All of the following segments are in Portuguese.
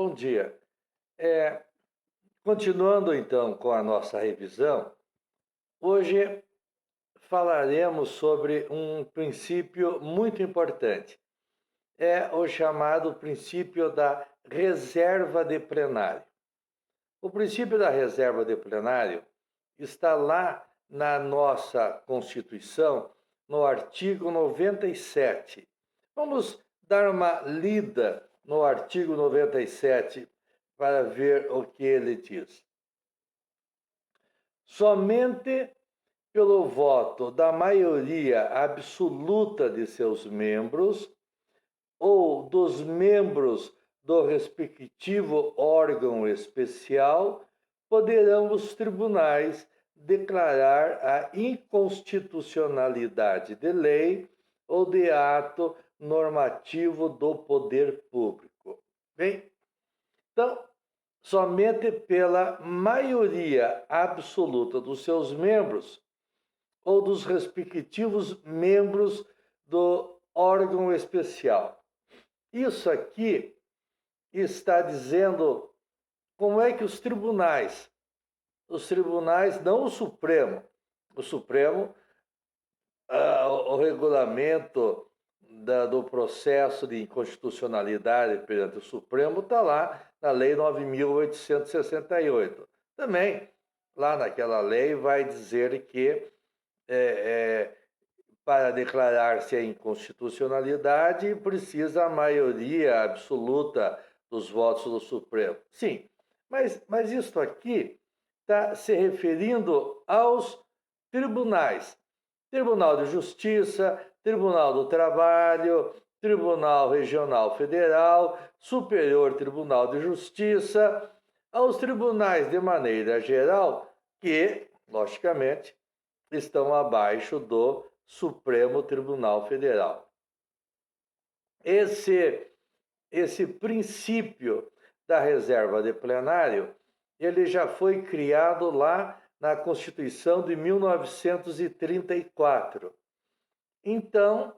Bom dia. É, Continuando então com a nossa revisão, hoje falaremos sobre um princípio muito importante. É o chamado princípio da reserva de plenário. O princípio da reserva de plenário está lá na nossa Constituição, no artigo 97. Vamos dar uma lida no artigo 97 para ver o que ele diz. Somente pelo voto da maioria absoluta de seus membros ou dos membros do respectivo órgão especial poderão os tribunais declarar a inconstitucionalidade de lei ou de ato normativo do poder público. Bem, então, somente pela maioria absoluta dos seus membros ou dos respectivos membros do órgão especial. Isso aqui está dizendo como é que os tribunais, não o Supremo, o regulamento do processo de inconstitucionalidade perante o Supremo está lá na Lei 9.868. Também, lá naquela lei, vai dizer que para declarar-se a inconstitucionalidade precisa a maioria absoluta dos votos do Supremo. Sim, mas isso aqui está se referindo aos tribunais. Tribunal de Justiça, Tribunal do Trabalho, Tribunal Regional Federal, Superior Tribunal de Justiça, aos tribunais de maneira geral, que, logicamente, estão abaixo do Supremo Tribunal Federal. Esse princípio da reserva de plenário, ele já foi criado lá na Constituição de 1934. Então,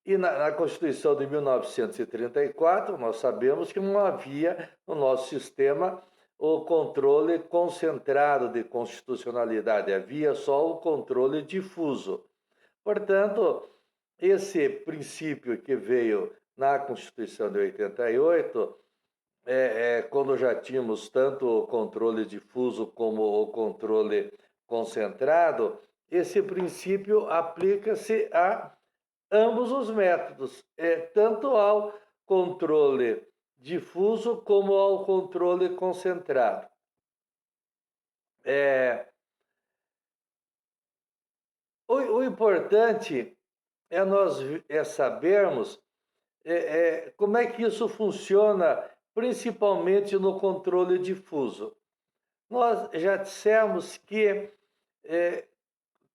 e na Constituição de 1934, nós sabemos que não havia no nosso sistema o controle concentrado de constitucionalidade, havia só o controle difuso. Portanto, esse princípio que veio na Constituição de 88, quando já tínhamos tanto o controle difuso como o controle concentrado, esse princípio aplica-se a ambos os métodos, tanto ao controle difuso como ao controle concentrado. O importante é nós sabermos como é que isso funciona, principalmente no controle difuso. Nós já dissemos que,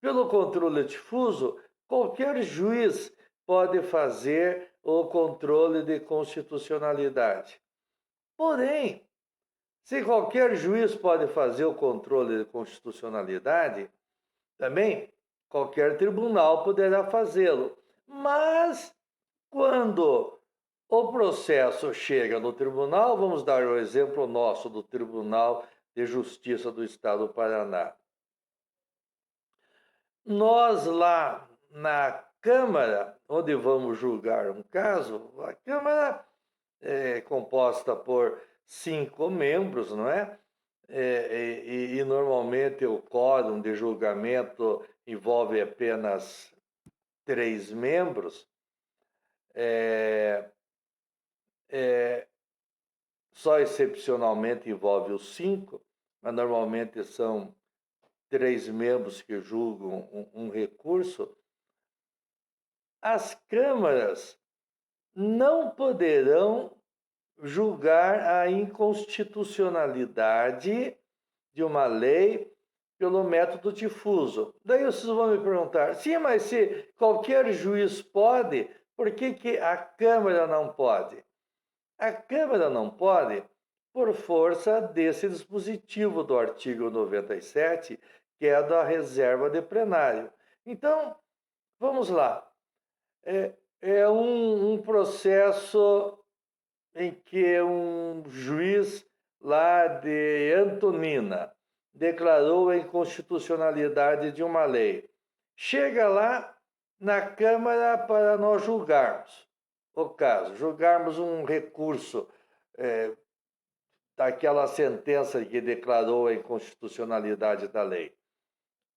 pelo controle difuso, qualquer juiz pode fazer o controle de constitucionalidade. Porém, se qualquer juiz pode fazer o controle de constitucionalidade, também qualquer tribunal poderá fazê-lo. Mas, quando o processo chega no tribunal, vamos dar o exemplo nosso do Tribunal de Justiça do Estado do Paraná. Nós lá na Câmara, onde vamos julgar um caso, a Câmara é composta por 5 membros, não é? E normalmente o quórum de julgamento envolve apenas 3 membros. Só excepcionalmente envolve os 5, mas normalmente são 3 membros que julgam um recurso. As câmaras não poderão julgar a inconstitucionalidade de uma lei pelo método difuso. Daí vocês vão me perguntar, sim, mas se qualquer juiz pode, por que a Câmara não pode? A Câmara não pode por força desse dispositivo do artigo 97, que é da reserva de plenário. Então, vamos lá. É um processo em que um juiz lá de Antonina declarou a inconstitucionalidade de uma lei. Chega lá na Câmara para nós julgarmos o caso, julgarmos um recurso daquela sentença que declarou a inconstitucionalidade da lei.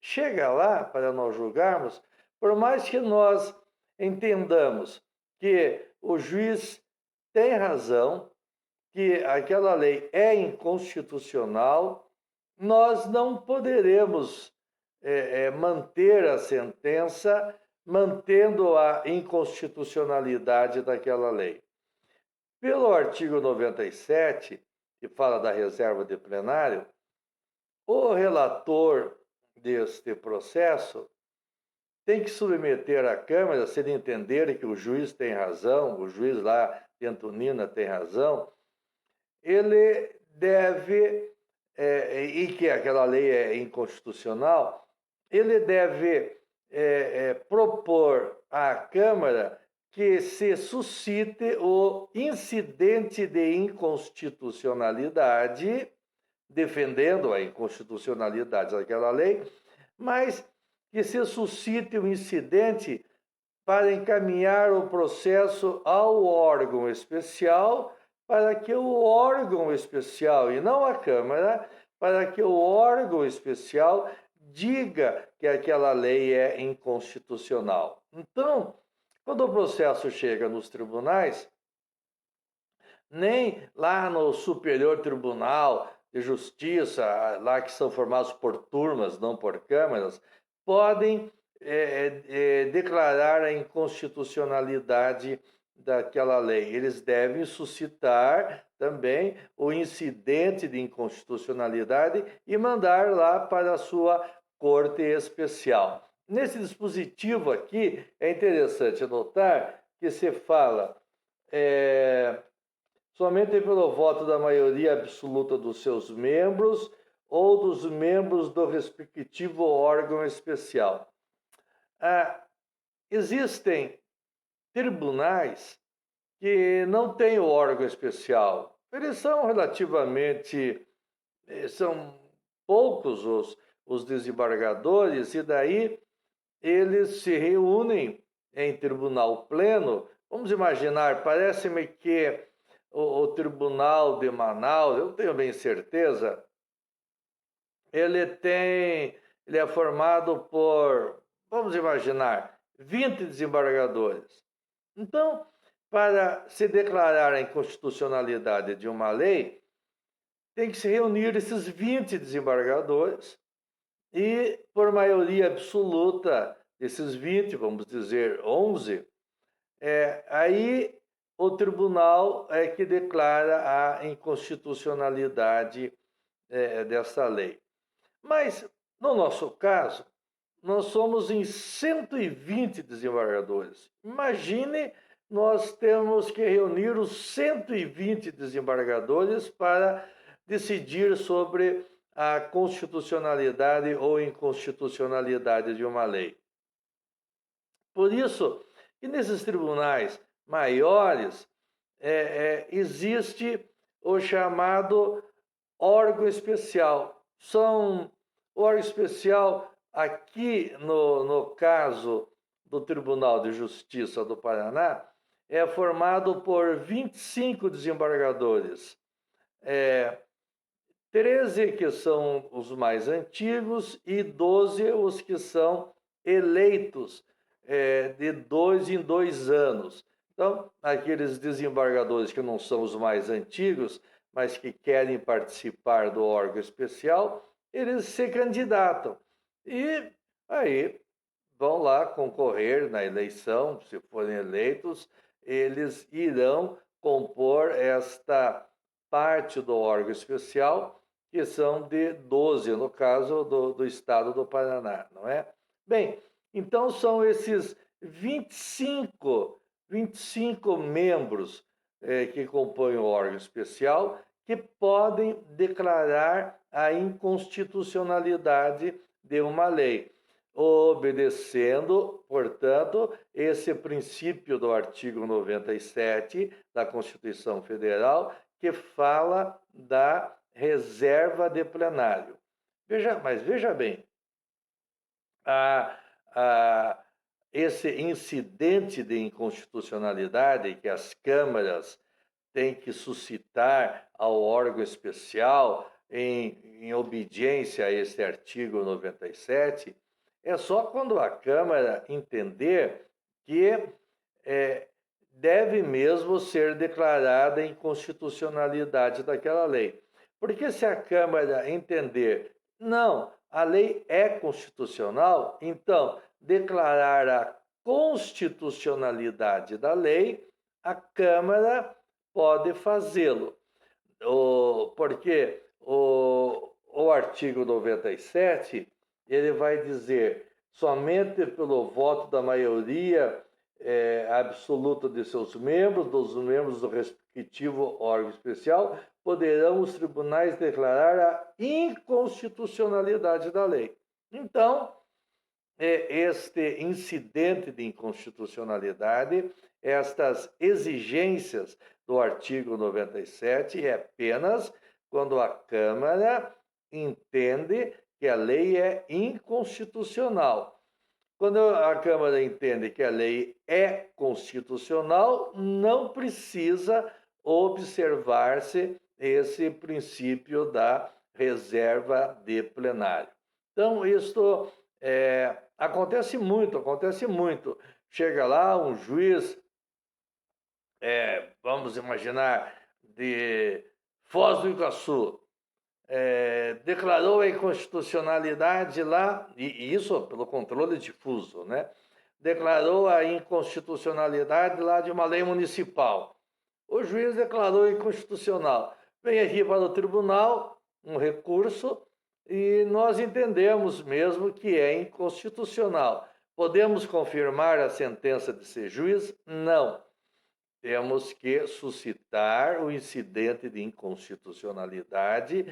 Chega lá para nós julgarmos, por mais que nós entendamos que o juiz tem razão, que aquela lei é inconstitucional, nós não poderemos manter a sentença mantendo a inconstitucionalidade daquela lei. Pelo artigo 97, que fala da reserva de plenário, o relator deste processo tem que submeter à Câmara, se ele entender que o juiz tem razão, o juiz lá de Antonina tem razão, ele deve, e que aquela lei é inconstitucional, ele deve propor à Câmara que se suscite o incidente de inconstitucionalidade, defendendo a inconstitucionalidade daquela lei, mas que se suscite o incidente para encaminhar o processo ao órgão especial, para que o órgão especial, e não a Câmara, para que o órgão especial diga que aquela lei é inconstitucional. Então, quando o processo chega nos tribunais, nem lá no Superior Tribunal de Justiça, lá que são formados por turmas, não por câmaras, podem declarar a inconstitucionalidade daquela lei. Eles devem suscitar também o incidente de inconstitucionalidade e mandar lá para a sua corte especial. Nesse dispositivo aqui, é interessante notar que se fala somente pelo voto da maioria absoluta dos seus membros ou dos membros do respectivo órgão especial. Existem tribunais que não têm o órgão especial. Eles são relativamente, são poucos os desembargadores, e daí eles se reúnem em tribunal pleno. Vamos imaginar, parece-me que o Tribunal de Manaus, eu tenho bem certeza, ele é formado por, vamos imaginar, 20 desembargadores. Então, para se declarar a inconstitucionalidade de uma lei, tem que se reunir esses 20 desembargadores e, por maioria absoluta desses 20, vamos dizer 11, aí o tribunal é que declara a inconstitucionalidade dessa lei. Mas, no nosso caso, nós somos em 120 desembargadores. Imagine, nós temos que reunir os 120 desembargadores para decidir sobre a constitucionalidade ou inconstitucionalidade de uma lei. Por isso, que nesses tribunais maiores existe o chamado órgão especial. O órgão especial, aqui no caso do Tribunal de Justiça do Paraná, é formado por 25 desembargadores. 13 que são os mais antigos e 12 os que são eleitos de 2 em 2 anos. Então, aqueles desembargadores que não são os mais antigos, mas que querem participar do órgão especial, eles se candidatam. E aí vão lá concorrer na eleição, se forem eleitos, eles irão compor esta parte do órgão especial, que são de 12, no caso do estado do Paraná, não é? Bem, então são esses 25 membros que compõem o órgão especial que podem declarar a inconstitucionalidade de uma lei. obedecendo, portanto, esse princípio do artigo 97 da Constituição Federal, que fala da reserva de plenário. Mas veja bem, esse incidente de inconstitucionalidade que as câmaras têm que suscitar ao órgão especial em obediência a esse artigo 97, é só quando a Câmara entender que deve mesmo ser declarada a inconstitucionalidade daquela lei. Porque se a Câmara entender, não, a lei é constitucional, então declarar a constitucionalidade da lei, a Câmara pode fazê-lo. Porque o artigo 97, ele vai dizer, somente pelo voto da maioria absoluta de seus membros, dos membros do respectivo órgão especial, poderão os tribunais declarar a inconstitucionalidade da lei. Então, este incidente de inconstitucionalidade, estas exigências do artigo 97 é apenas quando a Câmara entende que a lei é inconstitucional. Quando a Câmara entende que a lei é constitucional, não precisa observar-se esse princípio da reserva de plenário. Então, isto acontece muito. Chega lá um juiz, vamos imaginar, de Foz do Iguaçu, declarou a inconstitucionalidade lá, e isso pelo controle difuso, né? Declarou a inconstitucionalidade lá de uma lei municipal. O juiz declarou inconstitucional. Vem aqui para o tribunal um recurso e nós entendemos mesmo que é inconstitucional. Podemos confirmar a sentença desse juiz? Não. Temos que suscitar o incidente de inconstitucionalidade,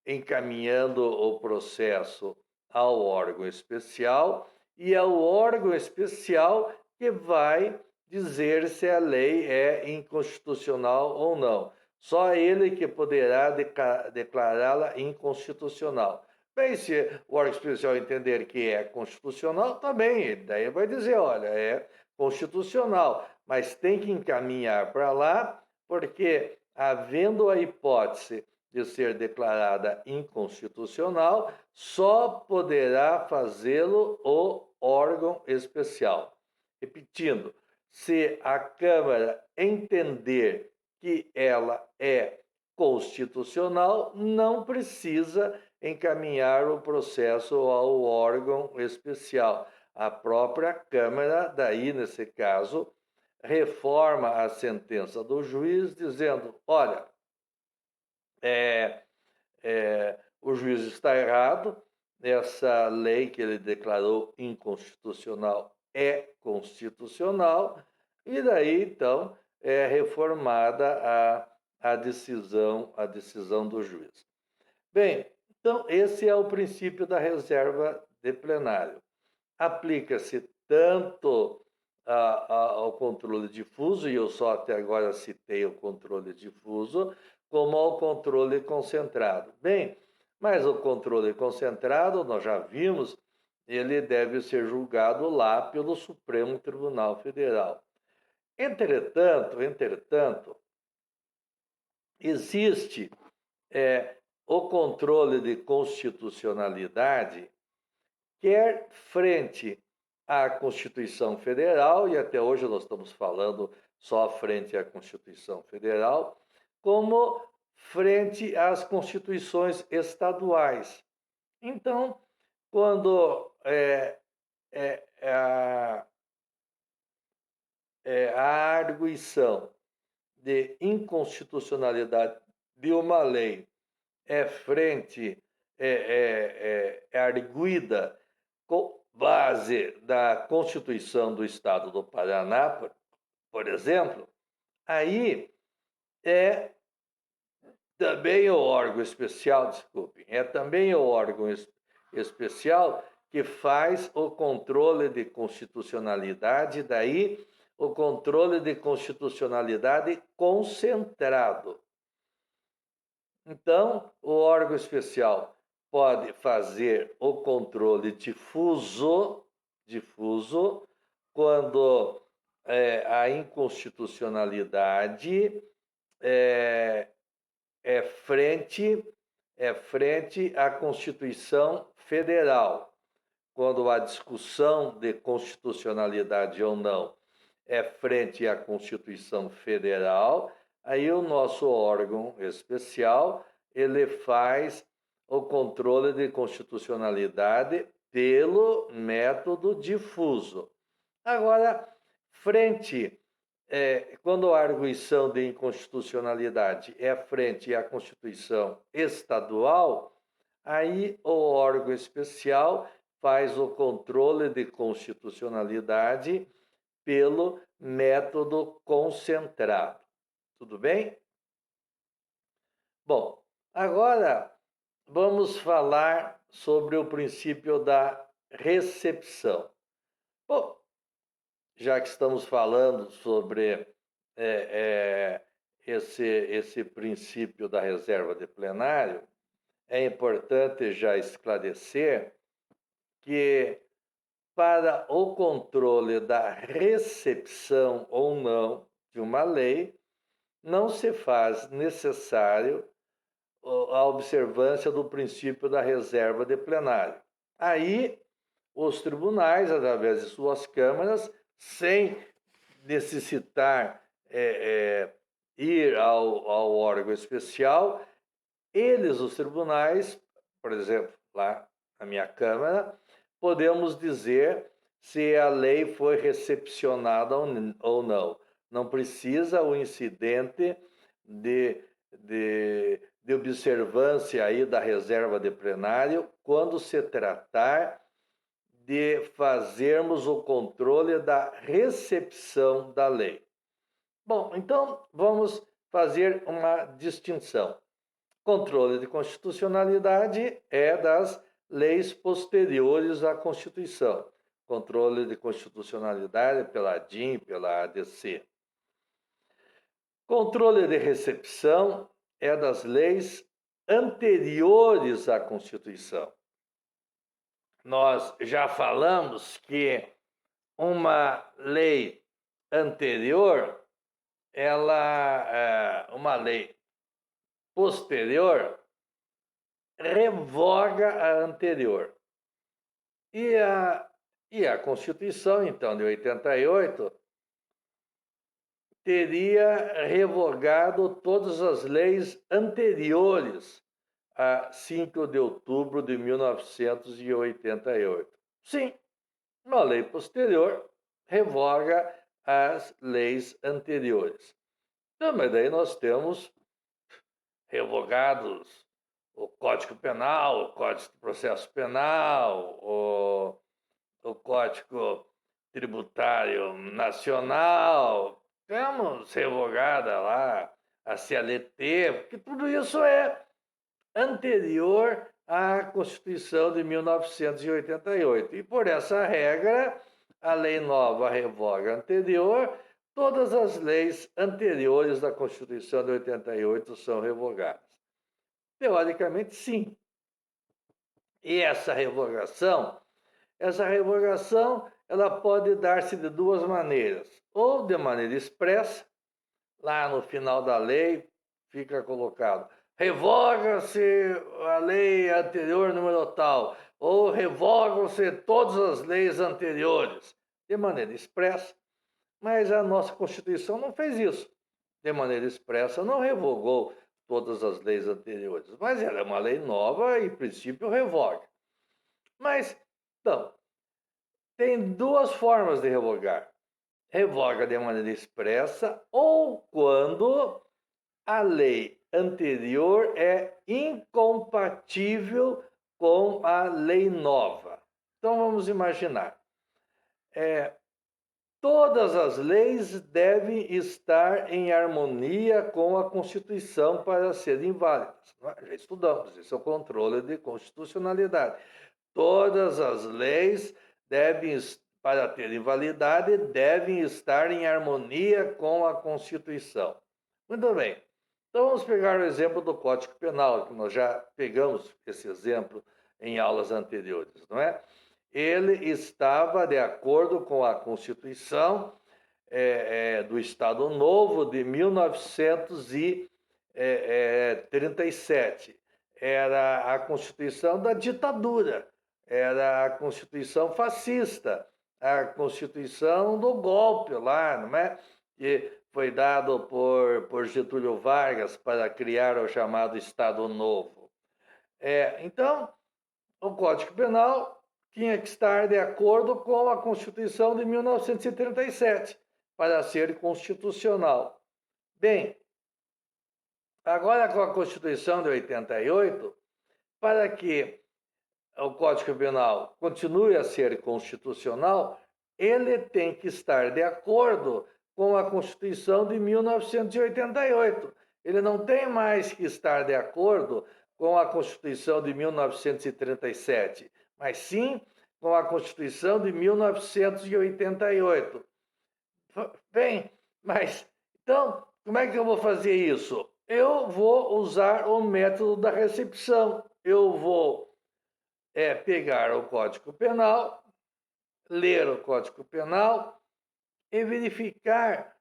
encaminhando o processo ao órgão especial, e é o órgão especial que vai dizer se a lei é inconstitucional ou não. Só ele que poderá declará-la inconstitucional. Bem, se o órgão especial entender que é constitucional, tá bem, daí vai dizer, olha, é constitucional, mas tem que encaminhar para lá, porque havendo a hipótese de ser declarada inconstitucional, só poderá fazê-lo o órgão especial. Repetindo, se a Câmara entender que ela é constitucional, não precisa encaminhar o processo ao órgão especial. A própria Câmara, daí, nesse caso, reforma a sentença do juiz, dizendo, olha, o juiz está errado, essa lei que ele declarou inconstitucional é constitucional, e daí, então, é reformada a decisão do juiz. Bem, então, esse é o princípio da reserva de plenário. Aplica-se tanto ao controle difuso, e eu só até agora citei o controle difuso, como ao controle concentrado. Bem, mas o controle concentrado, nós já vimos, ele deve ser julgado lá pelo Supremo Tribunal Federal. Entretanto, existe o controle de constitucionalidade, quer frente à Constituição Federal, e até hoje nós estamos falando só frente à Constituição Federal, como frente às constituições estaduais. Então, quando a arguição de inconstitucionalidade de uma lei é arguida com base da Constituição do Estado do Paraná, por exemplo, aí é também o órgão especial, é também o órgão especial que faz o controle de constitucionalidade, daí o controle de constitucionalidade concentrado. Então, o órgão especial pode fazer o controle difuso quando a inconstitucionalidade é frente à Constituição Federal. Quando a discussão de constitucionalidade ou não é frente à Constituição Federal, aí o nosso órgão especial, ele faz o controle de constitucionalidade pelo método difuso. Agora, quando a arguição de inconstitucionalidade é frente à Constituição Estadual, aí o órgão especial faz o controle de constitucionalidade pelo método concentrado. Tudo bem? Bom, agora vamos falar sobre o princípio da recepção. Bom, já que estamos falando sobre esse princípio da reserva de plenário, é importante já esclarecer que para o controle da recepção ou não de uma lei, não se faz necessário a observância do princípio da reserva de plenário. Aí, os tribunais, através de suas câmaras, sem necessitar ir ao órgão especial, os tribunais, por exemplo, lá na minha Câmara, podemos dizer se a lei foi recepcionada ou não. Não precisa o incidente de observância aí da reserva de plenário quando se tratar de fazermos o controle da recepção da lei. Bom, então vamos fazer uma distinção. Controle de constitucionalidade é das leis posteriores à Constituição. Controle de constitucionalidade pela DIN, pela ADC. Controle de recepção é das leis anteriores à Constituição. Nós já falamos que uma lei anterior, uma lei posterior, revoga a anterior. E a Constituição, então, de 88, teria revogado todas as leis anteriores a 5 de outubro de 1988. Sim, uma lei posterior revoga as leis anteriores. Então, mas daí nós temos revogados o Código Penal, o Código de Processo Penal, o Código Tributário Nacional, temos revogada lá a CLT, porque tudo isso é anterior à Constituição de 1988. E por essa regra, a lei nova revoga a anterior, todas as leis anteriores da Constituição de 88 são revogadas. Teoricamente, sim. E essa revogação, ela pode dar-se de duas maneiras. Ou de maneira expressa, lá no final da lei fica colocado: revoga-se a lei anterior número tal, ou revogam-se todas as leis anteriores, de maneira expressa. Mas a nossa Constituição não fez isso. De maneira expressa, não revogou todas as leis anteriores, mas ela é uma lei nova e, em princípio, revoga. Mas, então, tem duas formas de revogar. Revoga de maneira expressa ou quando a lei anterior é incompatível com a lei nova. Então, vamos imaginar. Todas as leis devem estar em harmonia com a Constituição para serem válidas. Já estudamos, esse é o controle de constitucionalidade. Todas as leis devem, para terem validade, devem estar em harmonia com a Constituição. Muito bem. Então, vamos pegar o exemplo do Código Penal, que nós já pegamos esse exemplo em aulas anteriores, não é? Ele estava de acordo com a Constituição do Estado Novo de 1937. Era a Constituição da ditadura, era a Constituição fascista, a Constituição do golpe lá, não é? Que foi dado por Getúlio Vargas para criar o chamado Estado Novo. Então, o Código Penal tinha que estar de acordo com a Constituição de 1937 para ser constitucional. Bem, agora com a Constituição de 88, para que o Código Penal continue a ser constitucional, ele tem que estar de acordo com a Constituição de 1988. Ele não tem mais que estar de acordo com a Constituição de 1937, mas sim com a Constituição de 1988. Bem, mas então, como é que eu vou fazer isso? Eu vou usar o método da recepção. Eu vou pegar o Código Penal, ler o Código Penal e verificar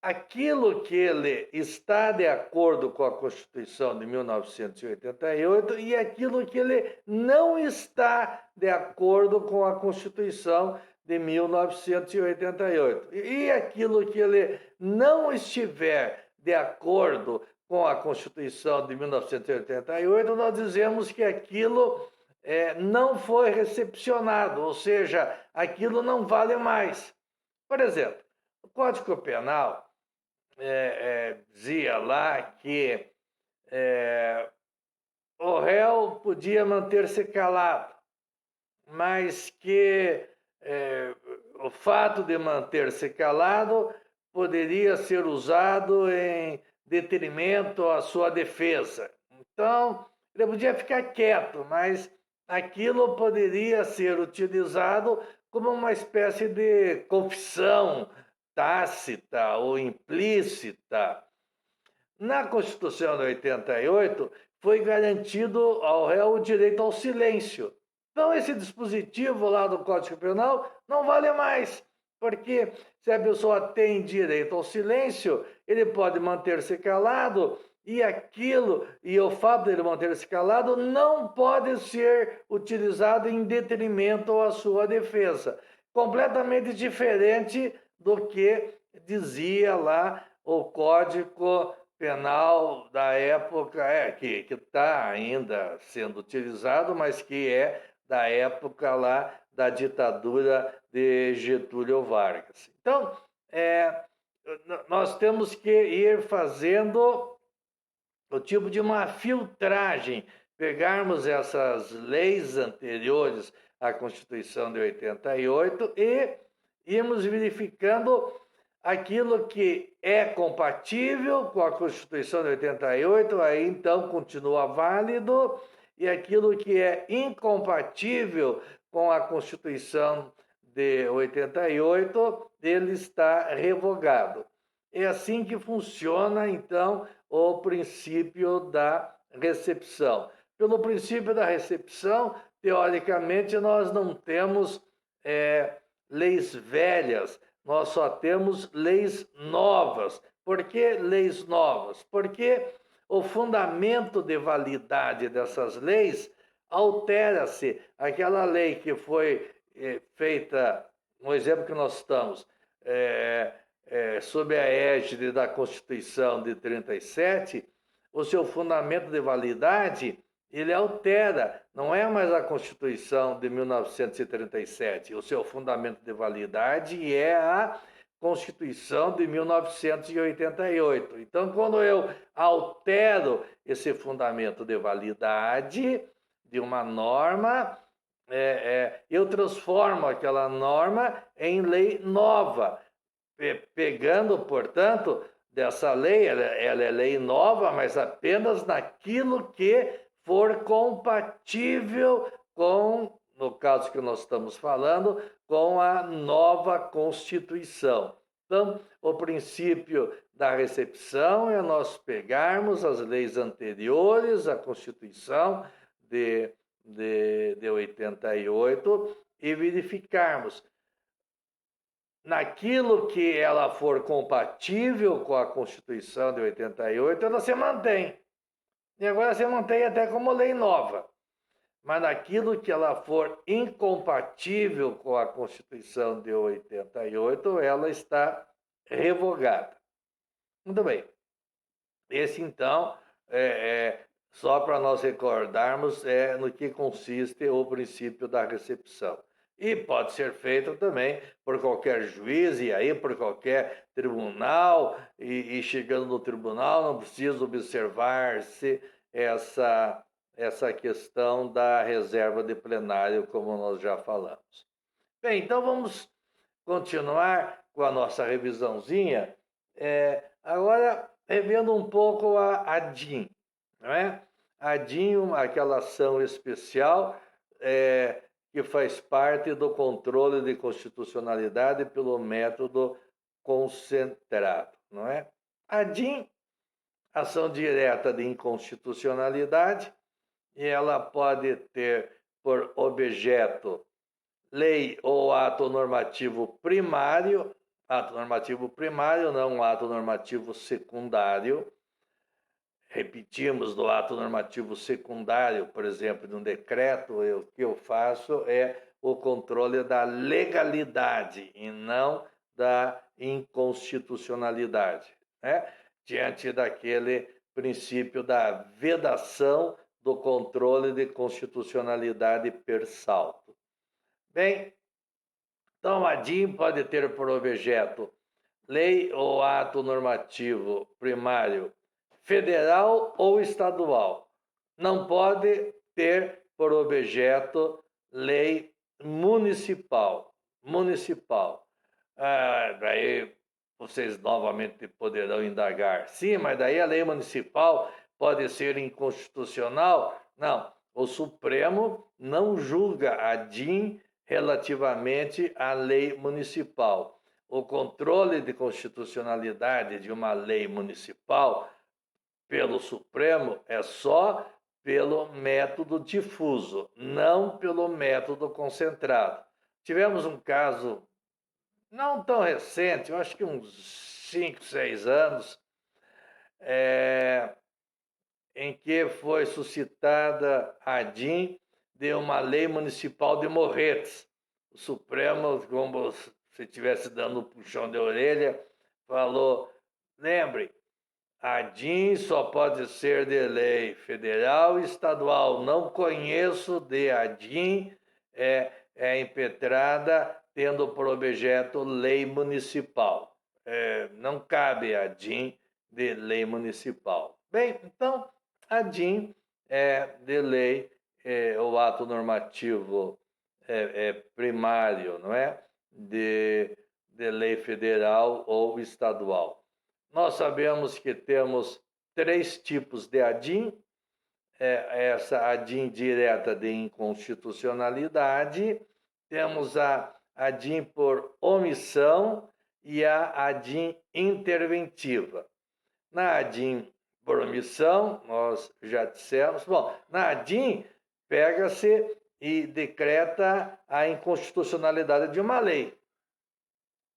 aquilo que ele está de acordo com a Constituição de 1988 e aquilo que ele não está de acordo com a Constituição de 1988. E aquilo que ele não estiver de acordo com a Constituição de 1988, nós dizemos que aquilo não foi recepcionado, ou seja, aquilo não vale mais. Por exemplo, o Código Penal dizia lá que o réu podia manter-se calado, mas que o fato de manter-se calado poderia ser usado em detrimento à sua defesa. Então, ele podia ficar quieto, mas aquilo poderia ser utilizado como uma espécie de confissão tácita ou implícita. Na Constituição de 88, foi garantido ao réu o direito ao silêncio. Então, esse dispositivo lá do Código Penal não vale mais, porque se a pessoa tem direito ao silêncio, ele pode manter-se calado e o fato de ele manter-se calado não pode ser utilizado em detrimento à sua defesa. Completamente diferente do que dizia lá o Código Penal da época, que está ainda sendo utilizado, mas que é da época lá da ditadura de Getúlio Vargas. Então, nós temos que ir fazendo o tipo de uma filtragem, pegarmos essas leis anteriores à Constituição de 88 e irmos verificando aquilo que é compatível com a Constituição de 88, aí então continua válido, e aquilo que é incompatível com a Constituição de 88, ele está revogado. É assim que funciona, então, o princípio da recepção. Pelo princípio da recepção, teoricamente, nós não temos leis velhas, nós só temos leis novas. Por que leis novas? Porque o fundamento de validade dessas leis altera-se. Aquela lei que foi feita, no exemplo que nós estamos, sob a égide da Constituição de 37, o seu fundamento de validade, ele altera, não é mais a Constituição de 1937, o seu fundamento de validade é a Constituição de 1988. Então, quando eu altero esse fundamento de validade de uma norma, eu transformo aquela norma em lei nova, pegando, portanto, dessa lei, ela é lei nova, mas apenas naquilo que for compatível com, no caso que nós estamos falando, com a nova Constituição. Então, o princípio da recepção é nós pegarmos as leis anteriores à Constituição de 88 e verificarmos naquilo que ela for compatível com a Constituição de 88, ela se mantém. E agora se mantém até como lei nova. Mas naquilo que ela for incompatível com a Constituição de 88, ela está revogada. Muito bem. Esse, então, só para nós recordarmos, no que consiste o princípio da recepção. E pode ser feito também por qualquer juiz, e aí por qualquer tribunal, e chegando no tribunal não precisa observar-se essa questão da reserva de plenário, como nós já falamos. Bem, então vamos continuar com a nossa revisãozinha, agora revendo um pouco a DIN, não é? A DIN, aquela ação especial que faz parte do controle de constitucionalidade pelo método concentrado, não é? A DIN, ação direta de inconstitucionalidade, e ela pode ter por objeto lei ou ato normativo primário, não um ato normativo secundário. Repetimos, do ato normativo secundário, por exemplo, de um decreto, o que eu faço é o controle da legalidade e não da inconstitucionalidade, né? Diante daquele princípio da vedação do controle de constitucionalidade per salto. Bem, então a DIN pode ter por objeto lei ou ato normativo primário federal ou estadual. Não pode ter por objeto lei municipal. Daí vocês novamente poderão indagar. Sim, mas daí a lei municipal pode ser inconstitucional? Não, o Supremo não julga a DIN relativamente à lei municipal. O controle de constitucionalidade de uma lei municipal pelo Supremo é só pelo método difuso, não pelo método concentrado. Tivemos um caso não tão recente, eu acho que uns 5, 6 anos, em que foi suscitada a DIN de uma lei municipal de Morretes. O Supremo, como se estivesse dando um puxão de orelha, falou, lembre, a DIN só pode ser de lei federal e estadual. Não conheço de a DIN impetrada tendo por objeto lei municipal. Não cabe a DIN de lei municipal. Bem, então, a DIN é de lei, o ato normativo primário, não é? De lei federal ou estadual. Nós sabemos que temos 3 tipos de ADIM, essa ADIM direta de inconstitucionalidade, temos a ADIM por omissão e a ADIM interventiva. Na ADIM por omissão, nós já dissemos, na ADIM pega-se e decreta a inconstitucionalidade de uma lei.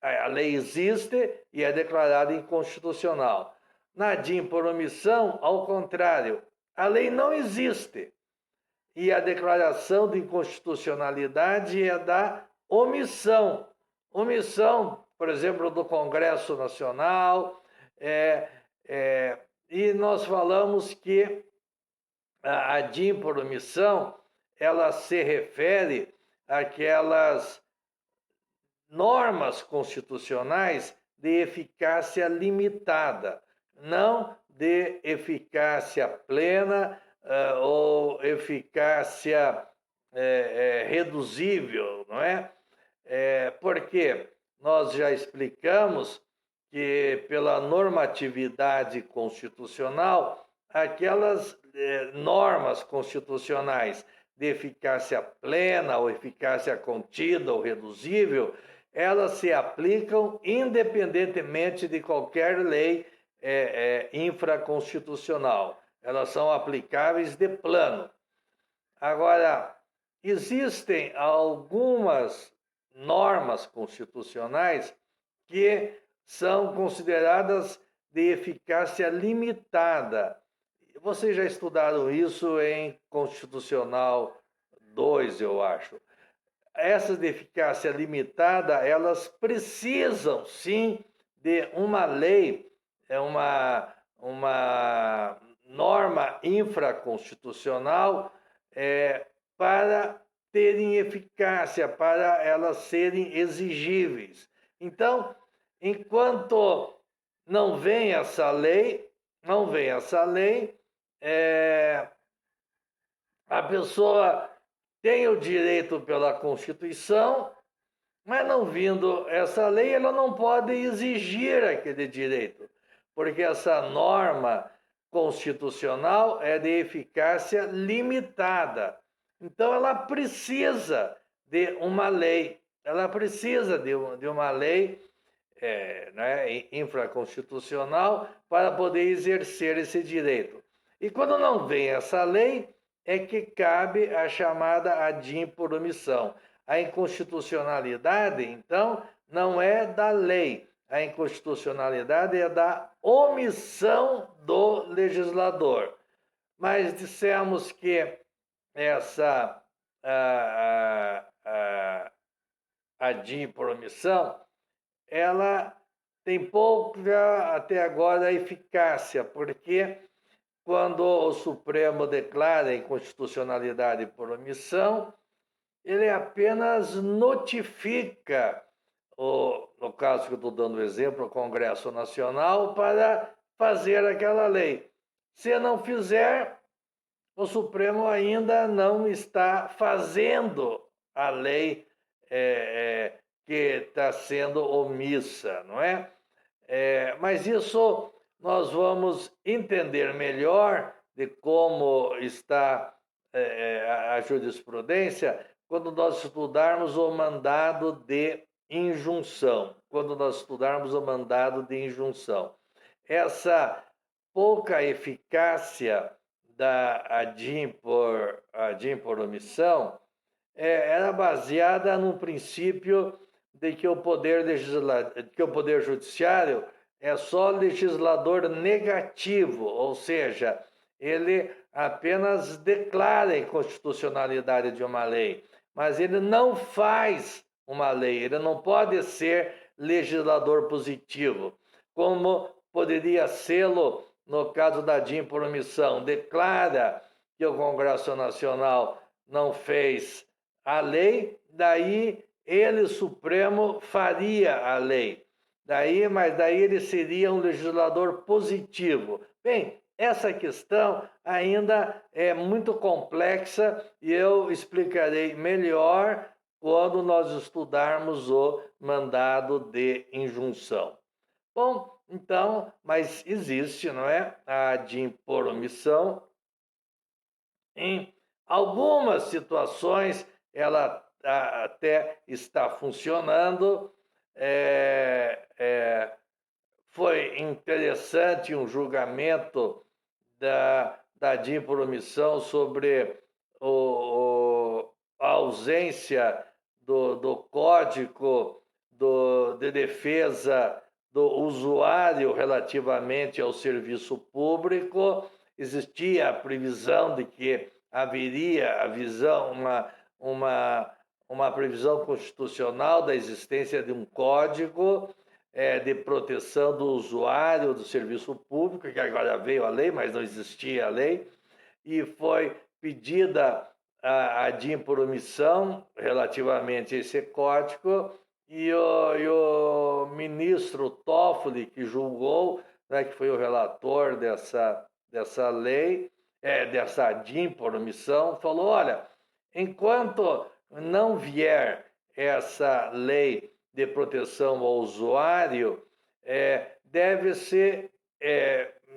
A lei existe e é declarada inconstitucional. Na DIN por omissão, ao contrário, a lei não existe. E a declaração de inconstitucionalidade é da omissão. Omissão, por exemplo, do Congresso Nacional. E nós falamos que a DIN por omissão, ela se refere àquelas normas constitucionais de eficácia limitada, não de eficácia plena ou eficácia reduzível, não é? Porque nós já explicamos que pela normatividade constitucional aquelas normas constitucionais de eficácia plena ou eficácia contida ou reduzível, elas se aplicam independentemente de qualquer lei infraconstitucional. Elas são aplicáveis de plano. Agora, existem algumas normas constitucionais que são consideradas de eficácia limitada. Vocês já estudaram isso em Constitucional 2, eu acho. Essas de eficácia limitada, elas precisam, sim, de uma lei, uma norma infraconstitucional para terem eficácia, para elas serem exigíveis. Então, enquanto não vem essa lei, a pessoa tem o direito pela Constituição, mas não vindo essa lei, ela não pode exigir aquele direito, porque essa norma constitucional é de eficácia limitada. Então, ela precisa de uma lei, de uma lei infraconstitucional para poder exercer esse direito. E quando não vem essa lei, é que cabe a chamada ADIM por omissão. A inconstitucionalidade, então, não é da lei. A inconstitucionalidade é da omissão do legislador. Mas dissemos que essa ADIM por omissão, ela tem pouca, até agora, eficácia, porque quando o Supremo declara a inconstitucionalidade por omissão, ele apenas notifica, no caso que eu estou dando o exemplo, o Congresso Nacional, para fazer aquela lei. Se não fizer, o Supremo ainda não está fazendo a lei que está sendo omissa, não é? Mas isso nós vamos entender melhor de como está a jurisprudência quando nós estudarmos o mandado de injunção. Essa pouca eficácia da ADIM por omissão era baseada num princípio de que o poder judiciário é só legislador negativo, ou seja, ele apenas declara a inconstitucionalidade de uma lei, mas ele não faz uma lei, ele não pode ser legislador positivo, como poderia sê-lo no caso da ADIM por omissão. Declara que o Congresso Nacional não fez a lei, daí ele, Supremo, faria a lei. Mas daí ele seria um legislador positivo. Bem, essa questão ainda é muito complexa e eu explicarei melhor quando nós estudarmos o mandado de injunção. Bom, então, mas existe, não é? A ADIM por omissão. Em algumas situações, ela até está funcionando. Foi interessante um julgamento da ADIM por omissão sobre a ausência do código de defesa do usuário relativamente ao serviço público. Existia a previsão de que haveria uma previsão constitucional da existência de um código de proteção do usuário do serviço público, que agora veio a lei, mas não existia a lei, e foi pedida a ADIM por omissão relativamente a esse código, e o ministro Toffoli, que julgou, né, que foi o relator dessa lei, dessa ADIM por omissão, falou: olha, enquanto não vier essa lei de proteção ao usuário, deve-se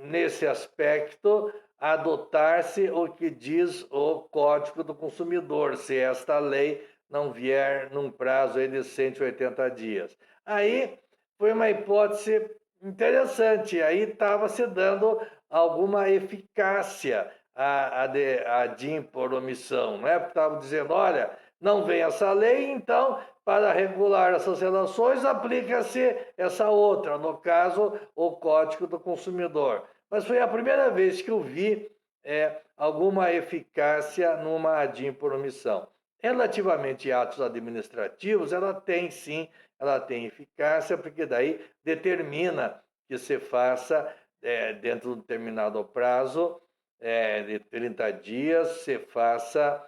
nesse aspecto, adotar-se o que diz o Código do Consumidor, se esta lei não vier num prazo aí de 180 dias. Aí foi uma hipótese interessante, aí estava se dando alguma eficácia a DIN por omissão, né? Porque estavam dizendo, olha, não vem essa lei, então, para regular essas relações, aplica-se essa outra, no caso, o Código do Consumidor. Mas foi a primeira vez que eu vi alguma eficácia numa ADIM por omissão. Relativamente a atos administrativos, ela tem sim, ela tem eficácia, porque daí determina que se faça, dentro de um determinado prazo, de 30 dias, se faça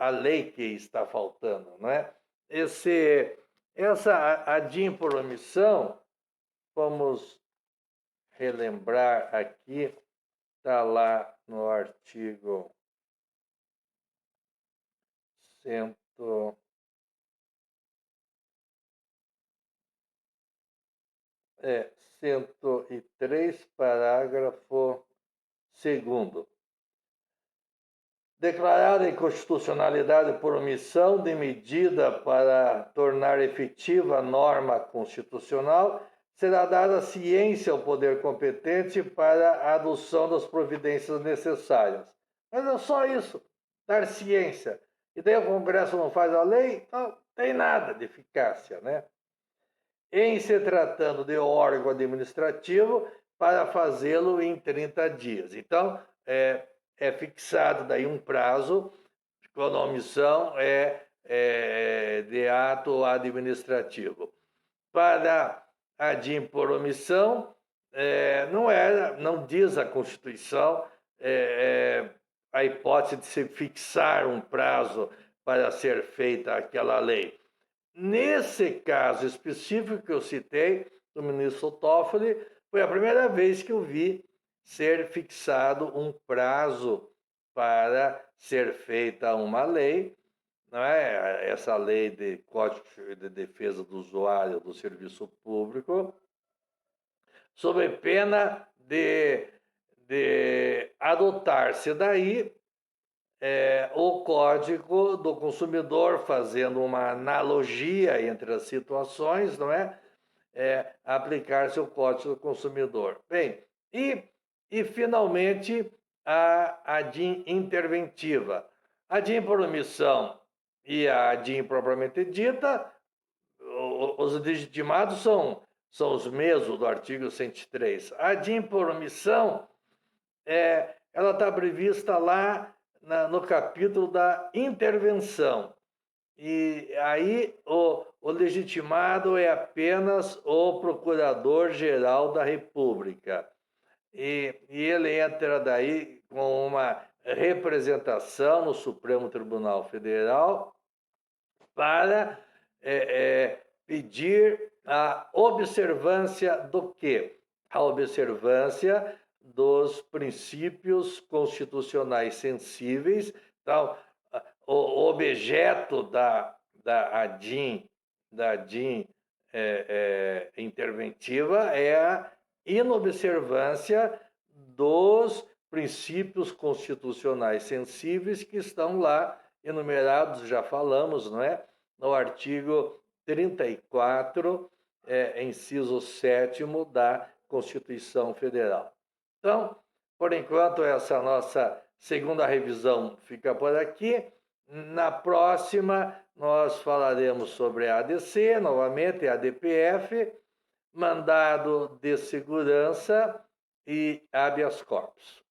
a lei que está faltando, não é? Essa ADIM por omissão, vamos relembrar aqui, está lá no artigo 103, parágrafo 2º. Declarar a inconstitucionalidade por omissão de medida para tornar efetiva a norma constitucional, será dada ciência ao poder competente para a adoção das providências necessárias. Mas é só isso, dar ciência. E daí o Congresso não faz a lei, não tem nada de eficácia, né? Em se tratando de órgão administrativo, para fazê-lo em 30 dias. Então, é fixado daí um prazo, quando a omissão é de ato administrativo. Para a DIN por omissão, não diz a Constituição a hipótese de se fixar um prazo para ser feita aquela lei. Nesse caso específico que eu citei, do ministro Toffoli, foi a primeira vez que eu vi ser fixado um prazo para ser feita uma lei, não é? Essa lei de Código de Defesa do Usuário do Serviço Público, sob pena de adotar-se daí o Código do Consumidor, fazendo uma analogia entre as situações, não é? Aplicar-se o Código do Consumidor. Bem, e finalmente a DIN interventiva. A DIN por omissão e a DIN propriamente dita, os legitimados são os mesmos do artigo 103. A DIN por omissão, ela está prevista lá no capítulo da intervenção. E aí o legitimado é apenas o Procurador-Geral da República. E ele entra daí com uma representação no Supremo Tribunal Federal para pedir a observância do quê? A observância dos princípios constitucionais sensíveis. Então, o objeto da ADIM interventiva é a inobservância dos princípios constitucionais sensíveis que estão lá enumerados, já falamos, não é? No artigo 34, inciso 7º da Constituição Federal. Então, por enquanto, essa nossa segunda revisão fica por aqui. Na próxima, nós falaremos sobre a ADC, novamente, a ADPF, mandado de segurança e habeas corpus.